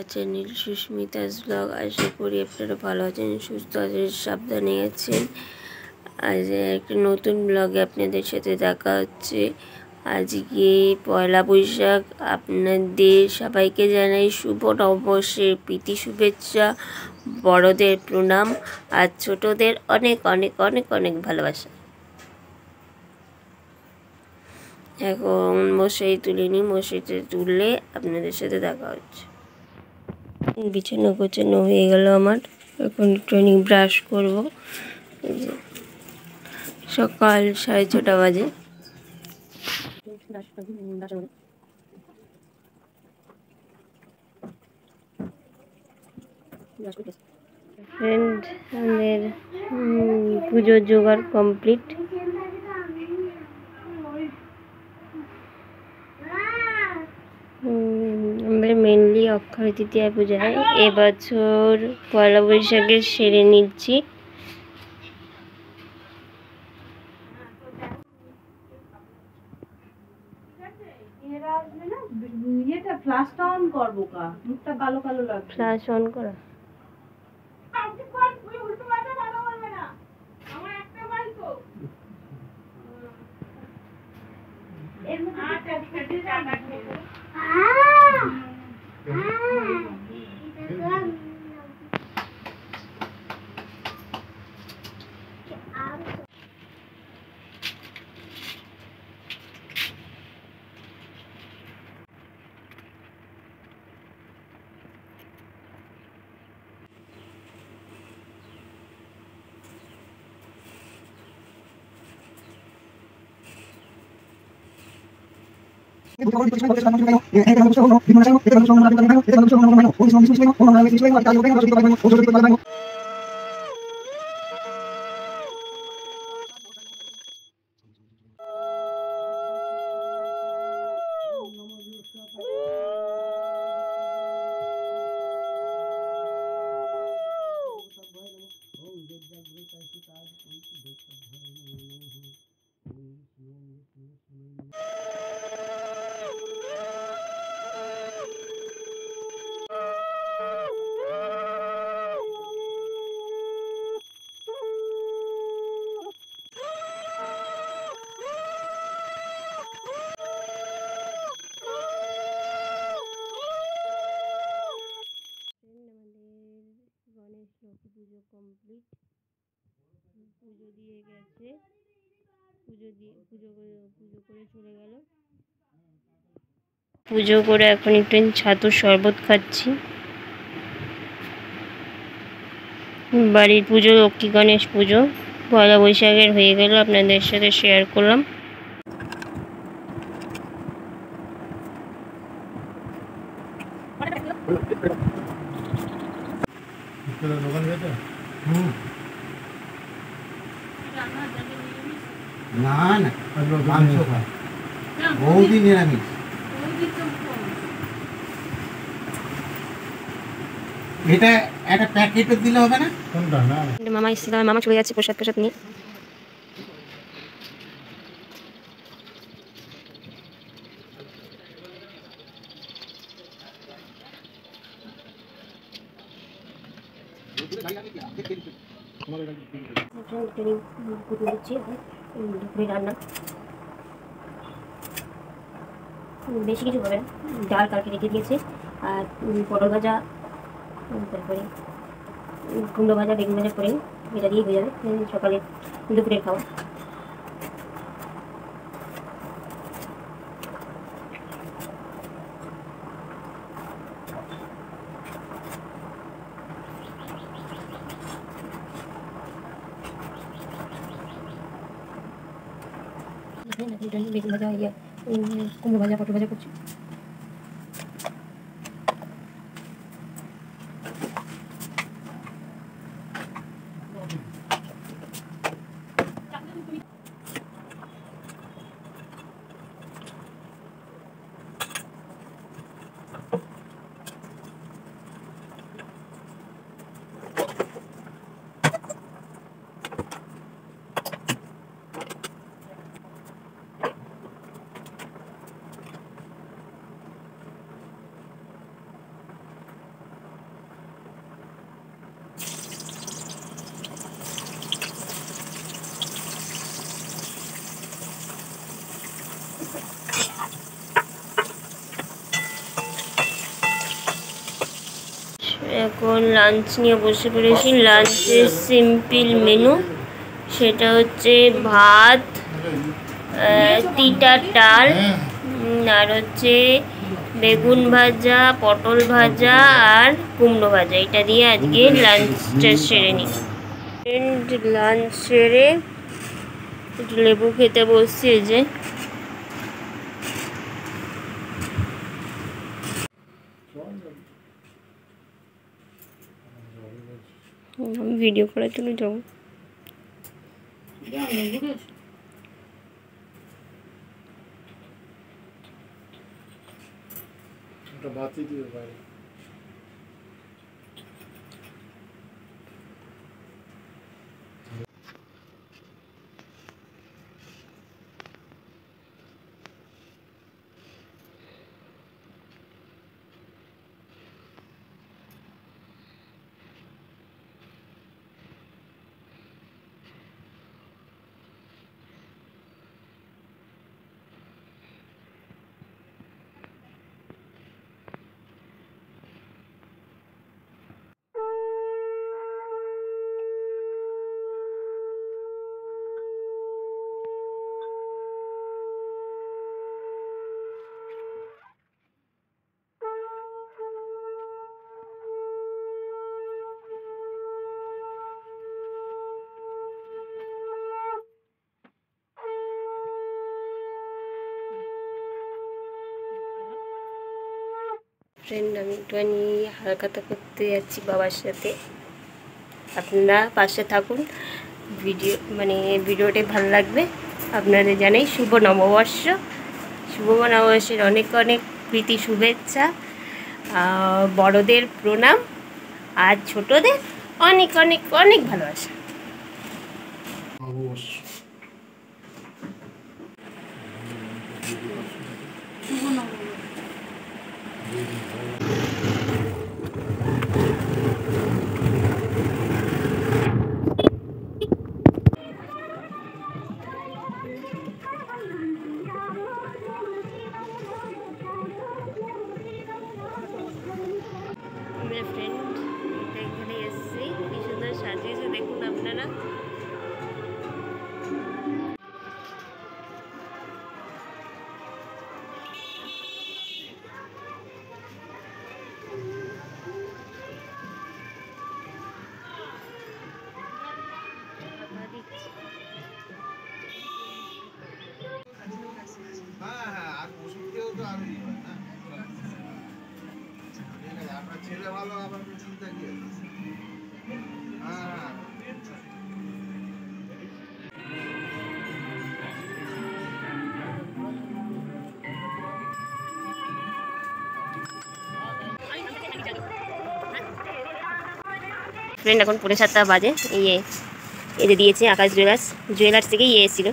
আছেন সুস্মিতাস ব্লগ। আশা করি আপনারা ভালো আছেন, সুস্থ আছেন, সাবধানে আছেন। আজ একটা নতুন ব্লগে আপনাদের সাথে দেখা হচ্ছে। আজকে পয়লা বৈশাখ। আপনাদের সবাইকে জানাই শুভ নববর্ষের প্রীতি শুভেচ্ছা, বড়দের প্রণাম আর ছোটদের অনেক অনেক অনেক অনেক ভালোবাসা। এখন মশারি তুলিনি, মশারিতে তুললে আপনাদের সাথে দেখা হচ্ছে। বিছানা গোছানো হয়ে গেল আমার। এখন একটুখানি ব্রাশ করব। সকাল 6:30 বাজে। ফ্রেন্ড, আমাদের পুজোর জোগাড় কমপ্লিট। আমরা মেনলি অক্ষয় তৃতীয়া পূজায় এবছর পয়লা বৈশাখে সেরে নিচ্ছি। ফ্ল্যাশ অন করা। পুজো কমপ্লিট। পুজো দিয়ে গেছে, পুজো করে চলে গেল। পুজো করে এখন একটু ছাতুর শরবত খাচ্ছি। বাড়ির পুজো, লক্ষ্মী গণেশ পুজো পয়লা বৈশাখের হয়ে গেল, আপনাদের সাথে শেয়ার করলাম। না না মাংস খায়, বহুদিন নিরামিষ। এটা একটা প্যাকেটও দিলে হবে না? মামা এসেছিল, মামা চলে যাচ্ছে প্রসাদ নিয়ে। রান্না বেশি কিছু হবে না, ডাল কালকে রেখে দিয়েছে, আর পটল ভাজা, তারপরে কুমড়ো ভাজা, বেগুন ভাজা করে এটা দিয়ে হয়ে যাবে সকালে দুপুরের খাওয়া। বেগুন ভাজা, কুমড়ো ভাজা, পটল ভাজা করছি। এখন লাঞ্চ নিয়ে বসে পড়েছি। লাঞ্চের সিম্পল মেনু, সেটা হচ্ছে ভাত, তিতা ডাল, আর হচ্ছে বেগুন ভাজা, পটল ভাজা আর কুমড়ো ভাজা। এটা দিয়ে আজকে লাঞ্চটা সেরে নিই। লাঞ্চ সেরে একটু লেবু খেতে বসছি। যে আমি ভিডিও করার জন্য যাবো। বাতি দিয়ে বাইরে ফ্রেন্ড, আমি একটুখানি হালখাতা করতে যাচ্ছি বাবার সাথে। আপনারা পাশে থাকুন, ভিডিওটি ভালো লাগবে। আপনাদের জানাই শুভ নববর্ষ, শুভ নববর্ষের অনেক অনেক প্রীতি শুভেচ্ছা, বড়দের প্রণাম আর ছোটদের অনেক অনেক অনেক ভালোবাসা। ফ্রেন্ড, এখানে এসেছি, কি সুন্দর সাজিয়েছে দেখুন আপনারা। ছেলে ভালো, আবার চিন্তা কি আছে? হ্যাঁ ফ্রেন্ড, এখন 7:30 বাজে। এদের দিয়েছে আকাশ জুয়েলার্স থেকে এসেছিল।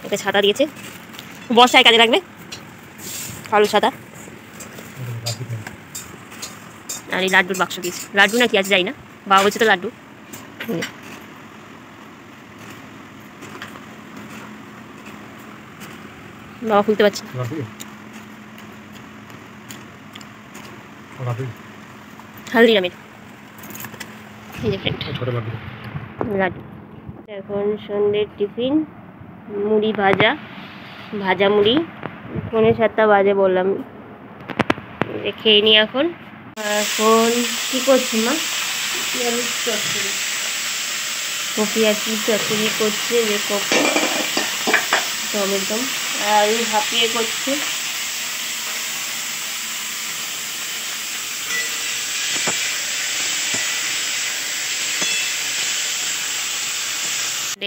একটা ছাতা দিয়েছে, বর্ষায় কাজে লাগবে, কালো ছাতা। আর এই লাড্ডুর বাক্স দিয়েছে। লাড্ডু না কি আছে যাই না, বাবা বলছে তো লাড্ডু। বাবা খুলতে পারছি না। হালদিরামের এই যে ফ্রেন্ড লাড্ডু। এখন সন্ধ্যের টিফিন মুড়ি ভাজা মুড়ি। 7:30 বাজে বললাম, খেয়ে নি। এখন কি করছি মা? কপি আর কি চচ্চড়ি করছে, যে কপি টমেটো আর আলু ভাপিয়ে করছে।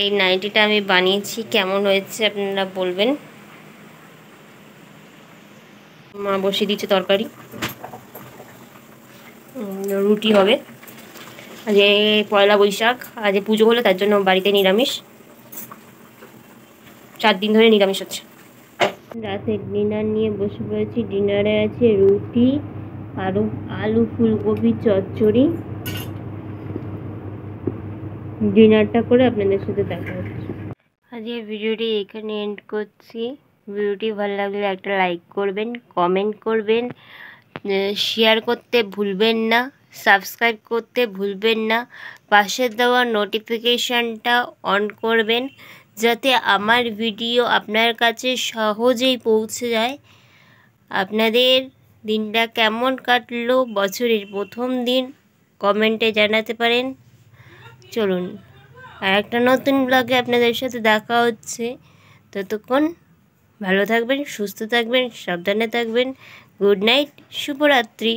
এই নাইটিটা আমি বানিয়েছি, কেমন হয়েছে আপনারা বলবেন। মা বসিয়ে দিচ্ছে তরকারি, রুটি হবে। আজ পয়লা বৈশাখ, আজ পুজো হলো, তার জন্য বাড়িতে নিরামিষ। 4 দিন ধরে নিরামিষ হচ্ছে। রাতে ডিনার নিয়ে বসে পড়েছি। ডিনারে আছে রুটি, আলু ফুলকপি চচ্চড়ি। ডিনারটা করে আপনাদের সাথে দেখা হচ্ছে। আজকে ভিডিওটি এখানে এন্ড করছি। ভিডিওটি ভালো লাগলে একটা লাইক করবেন, কমেন্ট করবেন, শেয়ার করতে ভুলবেন না, সাবস্ক্রাইব করতে ভুলবেন না, পাশে দেওয়া নোটিফিকেশানটা অন করবেন যাতে আমার ভিডিও আপনার কাছে সহজেই পৌঁছে যায়। আপনাদের দিনটা কেমন কাটলো, বছরের প্রথম দিন, কমেন্টে জানাতে পারেন। চলুন আর একটা নতুন ব্লগে আপনাদের সাথে দেখা হচ্ছে। ততক্ষণ ভালো থাকবেন, সুস্থ থাকবেন, সাবধানে থাকবেন। গুড নাইট, শুভরাত্রি।